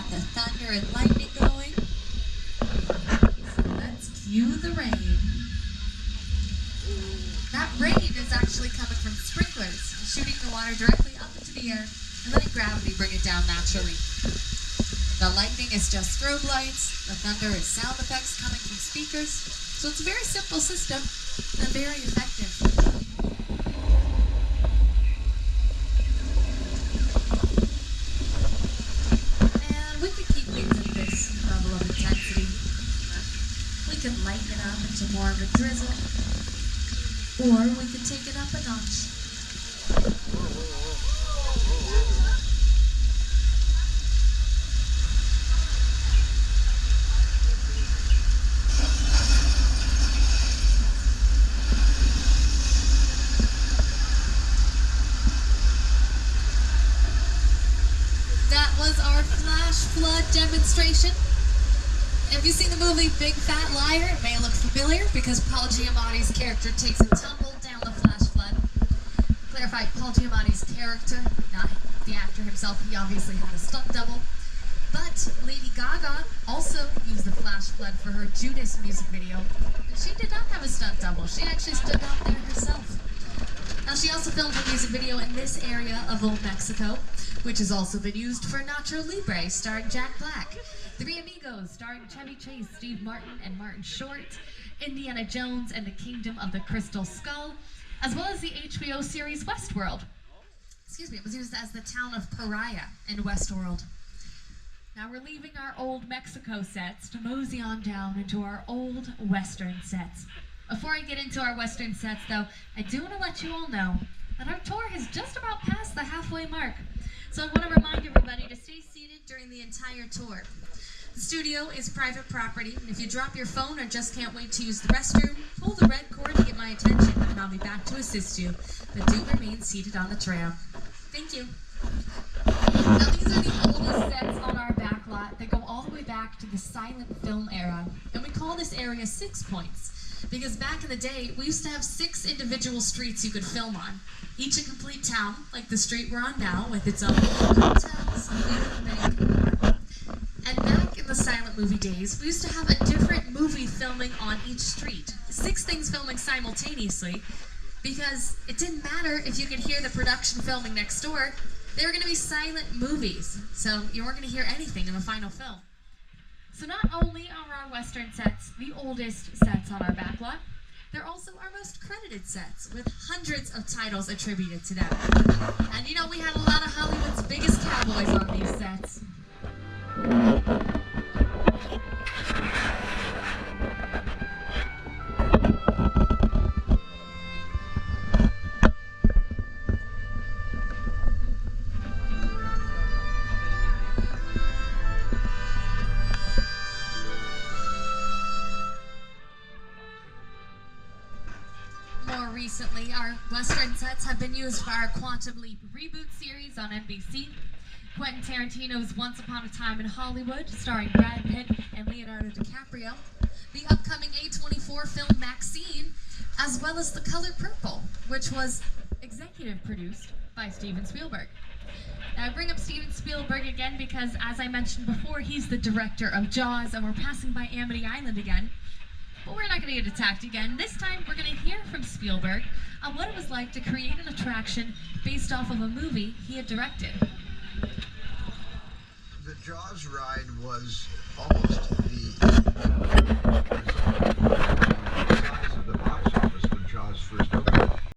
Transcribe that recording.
the thunder and lightning going. So let's cue the rain. That rain is actually coming from sprinklers, shooting the water directly up into the air and letting gravity bring it down naturally. The lightning is just strobe lights, the thunder is sound effects coming from speakers, so it's a very simple system and very effective. And we could keep things at this level of intensity. We could lighten it up into more of a drizzle, or we could take it up a notch. That was our flash flood demonstration. Have you seen the movie Big Fat Liar? It may look familiar because Paul Giamatti's character takes a tumble down the flash flood. Clarify, Paul Giamatti's character, not the actor himself. He obviously had a stunt double. But Lady Gaga also used the flash flood for her Judas music video. And she did not have a stunt double. She actually stood out there herself. Now, she also filmed her music video in this area of Old Mexico, which has also been used for Nacho Libre, starring Jack Black, Three Amigos, starring Chevy Chase, Steve Martin, and Martin Short, Indiana Jones and the Kingdom of the Crystal Skull, as well as the HBO series Westworld. Excuse me, it was used as the town of Pariah in Westworld. Now we're leaving our old Mexico sets to mosey on down into our old Western sets. Before I get into our Western sets, though, I do want to let you all know that our tour has just about passed the halfway mark. So I want to remind everybody to stay seated during the entire tour. The studio is private property, and if you drop your phone or just can't wait to use the restroom, pull the red cord to get my attention, and I'll be back to assist you. But do remain seated on the tram. Thank you. Now these are the oldest sets on our back lot that go all the way back to the silent film era, and we call this area 6 Points. Because back in the day, we used to have 6 individual streets you could film on, each a complete town, like the street we're on now, with its own hotels, bank. And back in the silent movie days, we used to have a different movie filming on each street. 6 things filming simultaneously, because it didn't matter if you could hear the production filming next door, they were going to be silent movies, so you weren't going to hear anything in the final film. So not only are our Western sets the oldest sets on our backlot, they're also our most credited sets, with hundreds of titles attributed to them. And you know, we had a lot of Hollywood's biggest cowboys on these sets. More recently, our Western sets have been used for our Quantum Leap reboot series on NBC, Quentin Tarantino's Once Upon a Time in Hollywood, starring Brad Pitt and Leonardo DiCaprio, the upcoming A24 film Maxine, as well as The Color Purple, which was executive produced by Steven Spielberg. Now, I bring up Steven Spielberg again because, as I mentioned before, he's the director of Jaws, and we're passing by Amity Island again. But we're not going to get attacked again. This time, we're going to hear from Spielberg on what it was like to create an attraction based off of a movie he had directed. The Jaws ride was almost the